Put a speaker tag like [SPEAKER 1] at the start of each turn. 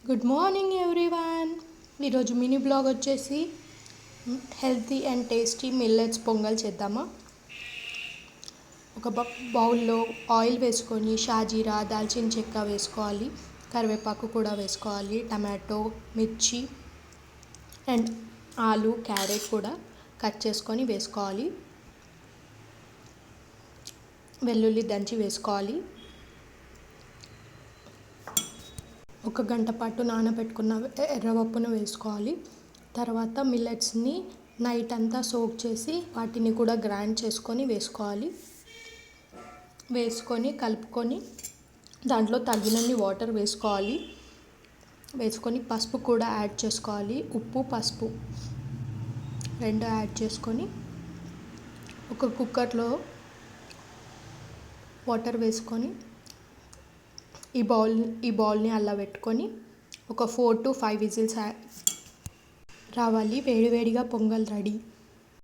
[SPEAKER 1] Good morning everyone. ఈరోజు mini blog వచ్చేసి healthy and tasty millets pongal చేద్దామా. ఒక బౌల్లో ఆయిల్ వేసుకొని షాజీరా దాల్చిన చెక్క వేసుకోవాలి, కరివేపాకు కూడా వేసుకోవాలి, టమాటో మిర్చి అండ్ ఆలు క్యారెట్ కూడా కట్ చేసుకొని వేసుకోవాలి, వెల్లుల్లి దంచి వేసుకోవాలి. ఒక గంట పాటు నానబెట్టుకున్న ఎర్రపప్పును వేసుకోవాలి. తర్వాత మిల్లెట్స్ని నైట్ అంతా సోక్ చేసి వాటిని కూడా గ్రైండ్ చేసుకొని వేసుకొని కలుపుకొని దాంట్లో తగినన్ని వాటర్ వేసుకొని పసుపు కూడా యాడ్ చేసుకోవాలి. ఉప్పు పసుపు రెండు యాడ్ చేసుకొని ఒక కుక్కర్లో వాటర్ వేసుకొని ఈ బౌల్ని అలా పెట్టుకొని ఒక 4 to 5 విజిల్స్ రావాలి. వేడివేడిగా పొంగల్ రెడీ.